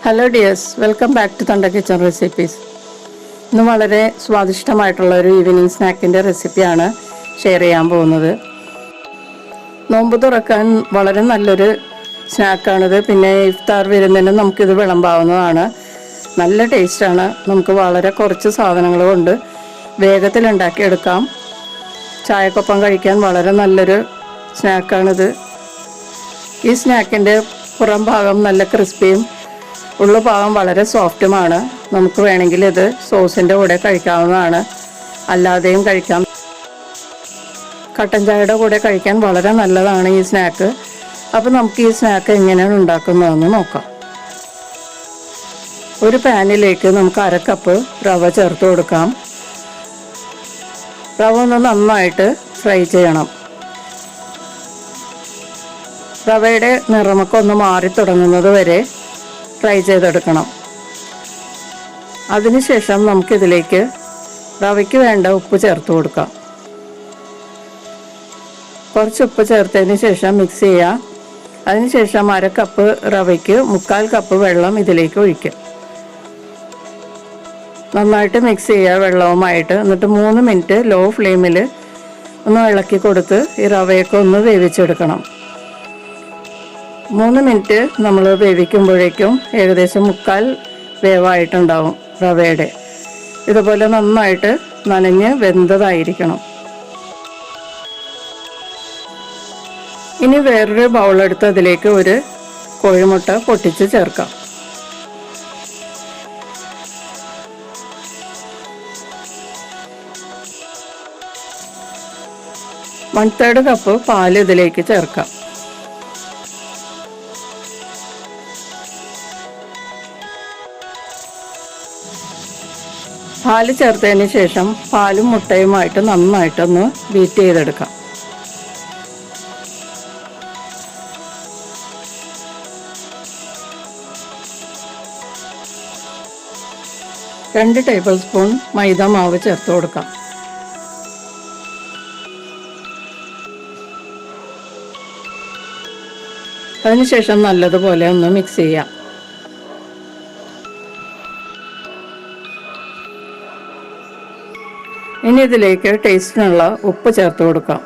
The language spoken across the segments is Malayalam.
Hello dears, welcome back to തണ്ട കിച്ചൺ റെസിപ്പീസ്. ഇന്ന് വളരെ സ്വാദിഷ്ടമായിട്ടുള്ള ഒരു ഈവനിങ് സ്നാക്കിൻ്റെ റെസിപ്പിയാണ് ഷെയർ ചെയ്യാൻ പോകുന്നത്. നോമ്പ് തുറക്കാൻ വളരെ നല്ലൊരു സ്നാക്കാണിത്. പിന്നെ ഇഫ്താർ വരുന്നതിന് നമുക്കിത് വിളമ്പാവുന്നതാണ്. നല്ല ടേസ്റ്റാണ്. നമുക്ക് വളരെ കുറച്ച് സാധനങ്ങൾ കൊണ്ട് വേഗത്തിൽ ഉണ്ടാക്കിയെടുക്കാം. ചായക്കൊപ്പം കഴിക്കാൻ വളരെ നല്ലൊരു സ്നാക്കാണിത്. ഈ സ്നാക്കിൻ്റെ പുറം ഭാഗം നല്ല ക്രിസ്പിയും ഉള്ള ഭാഗം വളരെ സോഫ്റ്റുമാണ്. നമുക്ക് വേണമെങ്കിൽ ഇത് സോസിൻ്റെ കൂടെ കഴിക്കാവുന്നതാണ്, അല്ലാതെയും കഴിക്കാം. കട്ടൻ ചായയുടെ കൂടെ കഴിക്കാൻ വളരെ നല്ലതാണ് ഈ സ്നാക്ക്. അപ്പോൾ നമുക്ക് ഈ സ്നാക്ക് എങ്ങനെയാണ് ഉണ്ടാക്കുന്നതെന്ന് നോക്കാം. ഒരു പാനിലേക്ക് നമുക്ക് 1/2 കപ്പ് റവ ചേർത്ത് കൊടുക്കാം. റവ ഒന്ന് നന്നായിട്ട് ഫ്രൈ ചെയ്യണം. റവയുടെ നിറമൊക്കെ ഒന്ന് മാറി തുടങ്ങുന്നത് വരെ ഫ്രൈ ചെയ്തെടുക്കണം. അതിനുശേഷം നമുക്കിതിലേക്ക് റവയ്ക്ക് വേണ്ട ഉപ്പ് ചേർത്ത് കൊടുക്കാം. കുറച്ച് ഉപ്പ് ചേർത്തതിന് ശേഷം മിക്സ് ചെയ്യാം. അതിനുശേഷം 1/2 കപ്പ് റവയ്ക്ക് 1/4 കപ്പ് വെള്ളം ഇതിലേക്ക് ഒഴിക്കുക. നന്നായിട്ട് മിക്സ് ചെയ്യുക വെള്ളവുമായിട്ട്. എന്നിട്ട് 3 മിനിറ്റ് ലോ ഫ്ലെയിമിൽ ഒന്ന് ഇളക്കി കൊടുത്ത് ഈ റവയൊക്കെ ഒന്ന് വേവിച്ചെടുക്കണം. 3 മിനിറ്റ് നമ്മൾ വേവിക്കുമ്പോഴേക്കും ഏകദേശം 1/4 വേവായിട്ടുണ്ടാവും റവയുടെ. ഇതുപോലെ നന്നായിട്ട് നനഞ്ഞ് വെന്തതായിരിക്കണം. ഇനി വേറൊരു ബൗളെടുത്ത് അതിലേക്ക് ഒരു കോഴിമുട്ട പൊട്ടിച്ച് ചേർക്കാം. വൺ തേർഡ് കപ്പ് പാല് ഇതിലേക്ക് ചേർക്കാം. പാല് ചേർത്തതിന് ശേഷം പാലും മുട്ടയുമായിട്ട് നന്നായിട്ടൊന്ന് ബീറ്റ് ചെയ്തെടുക്കാം. രണ്ട് ടേബിൾ സ്പൂൺ മൈദ മാവ് ചേർത്ത് കൊടുക്കാം. അതിനുശേഷം നല്ലതുപോലെ ഒന്ന് മിക്സ് ചെയ്യാം. ഇനി ഇതിലേക്ക് ടേസ്റ്റിനുള്ള ഉപ്പ് ചേർത്ത് കൊടുക്കാം.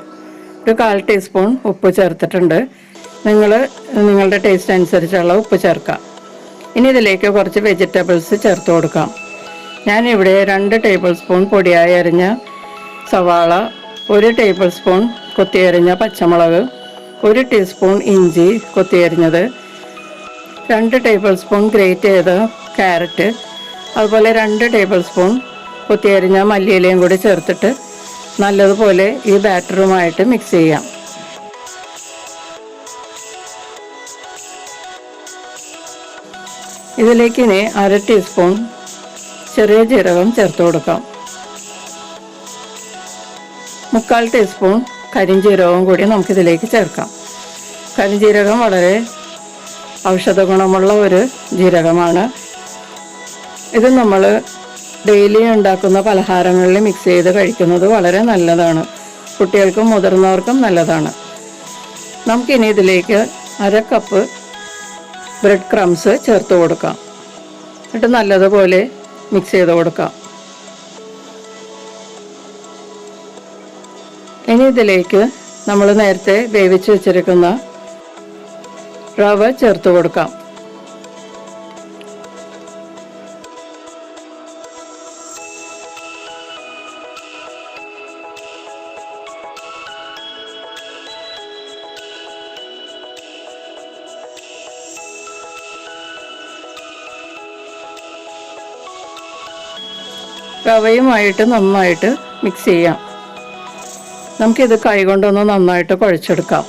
ഒരു 1/4 ടീസ്പൂൺ ഉപ്പ് ചേർത്തിട്ടുണ്ട്. നിങ്ങളുടെ ടേസ്റ്റ് അനുസരിച്ചുള്ള ഉപ്പ് ചേർക്കാം. ഇനി ഇതിലേക്ക് കുറച്ച് വെജിറ്റബിൾസ് ചേർത്ത് കൊടുക്കാം. ഞാനിവിടെ 2 ടേബിൾ സ്പൂൺ പൊടിയായി അരിഞ്ഞ സവാള, 1 ടേബിൾ സ്പൂൺ കൊത്തിയരിഞ്ഞ പച്ചമുളക്, 1 ടീസ്പൂൺ ഇഞ്ചി കൊത്തിയരിഞ്ഞത്, 2 ടേബിൾ സ്പൂൺ ഗ്രേറ്റ് ചെയ്ത ക്യാരറ്റ്, അതുപോലെ 2 ടേബിൾ സ്പൂൺ കൊത്തിയരിഞ്ഞ മല്ലിയിലയും കൂടി ചേർത്തിട്ട് നല്ലതുപോലെ ഈ ബാറ്ററുമായിട്ട് മിക്സ് ചെയ്യാം. ഇതിലേക്ക് ഇനി 1/2 ടീസ്പൂൺ ചെറിയ ജീരകം ചേർത്ത് കൊടുക്കാം. 1/4 ടീസ്പൂൺ കരിഞ്ജീരകവും കൂടി നമുക്കിതിലേക്ക് ചേർക്കാം. കരിഞ്ജീരകം വളരെ ഔഷധ ഗുണമുള്ള ഒരു ജീരകമാണ്. ഇത് നമ്മൾ ഡെയിലി ഉണ്ടാക്കുന്ന പലഹാരങ്ങളിൽ മിക്സ് ചെയ്ത് കഴിക്കുന്നത് വളരെ നല്ലതാണ്. കുട്ടികൾക്കും മുതിർന്നവർക്കും നല്ലതാണ്. നമുക്കിനി ഇതിലേക്ക് 1/2 കപ്പ് ബ്രെഡ് ക്രംസ് ചേർത്ത് കൊടുക്കാം. എന്നിട്ട് നല്ലതുപോലെ മിക്സ് ചെയ്ത് കൊടുക്കാം. ഇനി ഇതിലേക്ക് നമ്മൾ നേരത്തെ വേവിച്ച് വെച്ചിരിക്കുന്ന റവ ചേർത്ത് കൊടുക്കാം. റവയുമായിട്ട് നന്നായിട്ട് മിക്സ് ചെയ്യാം. നമുക്കിത് കൈകൊണ്ടൊന്ന് നന്നായിട്ട് കുഴച്ചെടുക്കാം.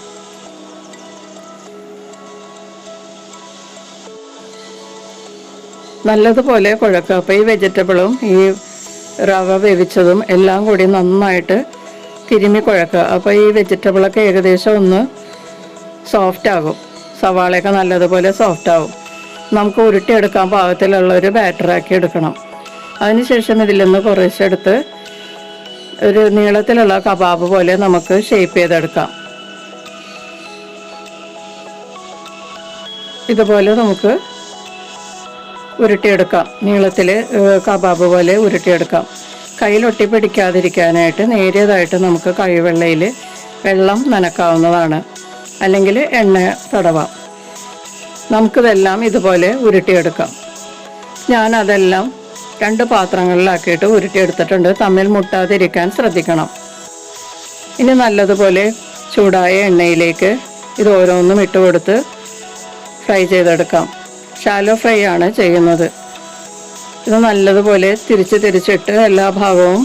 നല്ലതുപോലെ കുഴക്കുക. അപ്പോൾ ഈ വെജിറ്റബിളും ഈ റവ വേവിച്ചതും എല്ലാം കൂടി നന്നായിട്ട് തിരുമ്മി കുഴക്കുക. അപ്പോൾ ഈ വെജിറ്റബിളൊക്കെ ഏകദേശം ഒന്ന് സോഫ്റ്റ് ആകും. സവാളയൊക്കെ നല്ലതുപോലെ സോഫ്റ്റ് ആകും. നമുക്ക് ഉരുട്ടിയെടുക്കാൻ പാകത്തിലുള്ള ഒരു ബാറ്ററാക്കി എടുക്കണം. അതിനുശേഷം ഇതിൽ നിന്ന് കുറച്ചെടുത്ത് ഒരു നീളത്തിലുള്ള കബാബ് പോലെ നമുക്ക് ഷേപ്പ് ചെയ്തെടുക്കാം. ഇതുപോലെ നമുക്ക് ഉരുട്ടിയെടുക്കാം. നീളത്തിൽ കബാബ് പോലെ ഉരുട്ടിയെടുക്കാം. കയ്യിലൊട്ടി പിടിക്കാതിരിക്കാനായിട്ട് നേരിയതായിട്ട് നമുക്ക് കൈവെള്ളയിൽ വെള്ളം നനക്കാവുന്നതാണ്, അല്ലെങ്കിൽ എണ്ണ തടവാം. നമുക്കിതെല്ലാം ഇതുപോലെ ഉരുട്ടിയെടുക്കാം. ഞാനതെല്ലാം 2 പാത്രങ്ങളിലാക്കിയിട്ട് ഉരുട്ടിയെടുത്തിട്ടുണ്ട്. തമ്മിൽ മുട്ടാതിരിക്കാൻ ശ്രദ്ധിക്കണം. ഇനി നല്ലതുപോലെ ചൂടായ എണ്ണയിലേക്ക് ഇത് ഓരോന്നും ഇട്ട് കൊടുത്ത് ഫ്രൈ ചെയ്തെടുക്കാം. ഷാലോ ഫ്രൈ ആണ് ചെയ്യുന്നത്. ഇത് നല്ലതുപോലെ തിരിച്ചിട്ട് എല്ലാ ഭാഗവും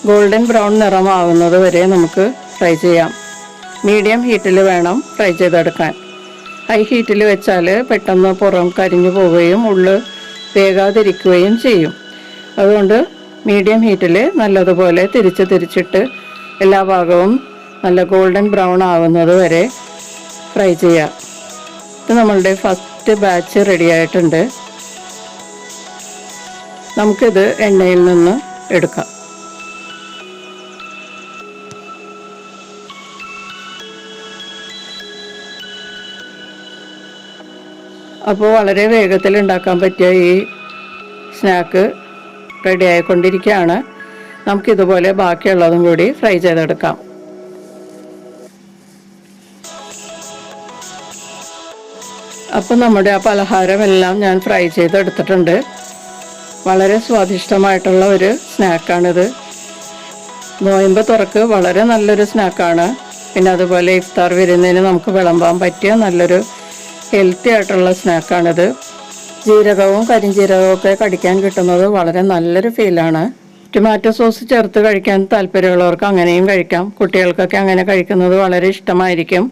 ഗോൾഡൻ ബ്രൗൺ നിറമാവുന്നത് വരെ നമുക്ക് ഫ്രൈ ചെയ്യാം. മീഡിയം ഹീറ്റിൽ വേണം ഫ്രൈ ചെയ്തെടുക്കാൻ. ഹൈ ഹീറ്റിൽ വെച്ചാൽ പെട്ടെന്ന് പുറം കരിഞ്ഞു പോവുകയും ഉള്ളു വേകാതിരിക്കുകയും ചെയ്യും. അതുകൊണ്ട് മീഡിയം ഹീറ്റിൽ നല്ലതുപോലെ തിരിച്ചിട്ട് എല്ലാ ഭാഗവും നല്ല ഗോൾഡൻ ബ്രൗൺ ആവുന്നത് വരെ ഫ്രൈ ചെയ്യാം. ഇത് നമ്മളുടെ ഫസ്റ്റ് ബാച്ച് റെഡി ആയിട്ടുണ്ട്. നമുക്കിത് എണ്ണയിൽ നിന്ന് എടുക്കാം. അപ്പോൾ വളരെ വേഗത്തിൽ ഉണ്ടാക്കാൻ പറ്റിയ ഈ സ്നാക്ക് റെഡി ആയിക്കൊണ്ടിരിക്കുകയാണ്. നമുക്കിതുപോലെ ബാക്കിയുള്ളതും കൂടി ഫ്രൈ ചെയ്തെടുക്കാം. അപ്പോൾ നമ്മുടെ ആ പലഹാരമെല്ലാം ഞാൻ ഫ്രൈ ചെയ്തെടുത്തിട്ടുണ്ട്. വളരെ സ്വാദിഷ്ടമായിട്ടുള്ള ഒരു സ്നാക്കാണിത്. നോയമ്പ് തുറക്ക് വളരെ നല്ലൊരു സ്നാക്കാണ്. പിന്നെ അതുപോലെ ഇഫ്താർ വിരുന്നിന് നമുക്ക് വിളമ്പാൻ പറ്റിയ നല്ലൊരു ഹെൽത്തി ആയിട്ടുള്ള സ്നാക്കാണിത്. ജീരകവും കരിഞ്ജീരകവും ഒക്കെ കടിക്കാൻ കിട്ടുന്നത് വളരെ നല്ലൊരു ഫീലാണ്. ടൊമാറ്റോ സോസ് ചേർത്ത് കഴിക്കാൻ താല്പര്യമുള്ളവർക്ക് അങ്ങനെയും കഴിക്കാം. കുട്ടികൾക്കൊക്കെ അങ്ങനെ കഴിക്കുന്നത് വളരെ ഇഷ്ടമായിരിക്കും.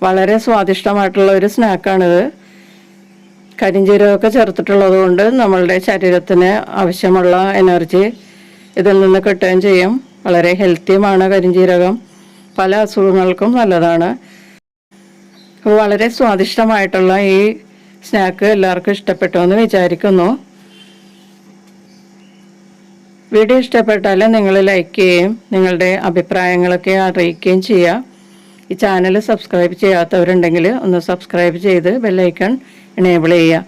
വളരെ സ്വാദിഷ്ടമായിട്ടുള്ള ഒരു സ്നാക്കാണിത്. കരിഞ്ജീരകമൊക്കെ ചേർത്തിട്ടുള്ളത് കൊണ്ട് നമ്മളുടെ ശരീരത്തിന് ആവശ്യമുള്ള എനർജി ഇതിൽ നിന്ന് കിട്ടുകയും ചെയ്യും. വളരെ ഹെൽത്തിയുമാണ് കരിഞ്ജീരകം. പല അസുഖങ്ങൾക്കും നല്ലതാണ്. വളരെ സ്വാദിഷ്ടമായിട്ടുള്ള ഈ സ്നാക്ക് എല്ലാവർക്കും ഇഷ്ടപ്പെട്ടു എന്ന് വിചാരിക്കുന്നു. വീഡിയോ ഇഷ്ടപ്പെട്ടാൽ നിങ്ങൾ ലൈക്ക് ചെയ്യുകയും നിങ്ങളുടെ അഭിപ്രായങ്ങളൊക്കെ അറിയിക്കുകയും ചെയ്യുക. ഈ ചാനൽ സബ്സ്ക്രൈബ് ചെയ്യാത്തവരുണ്ടെങ്കിൽ ഒന്ന് സബ്സ്ക്രൈബ് ചെയ്ത് ബെല്ലൈക്കൺ എനേബിൾ ചെയ്യുക.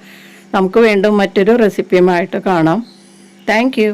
നമുക്ക് വീണ്ടും മറ്റൊരു റെസിപ്പിയുമായിട്ട് കാണാം. Thank you.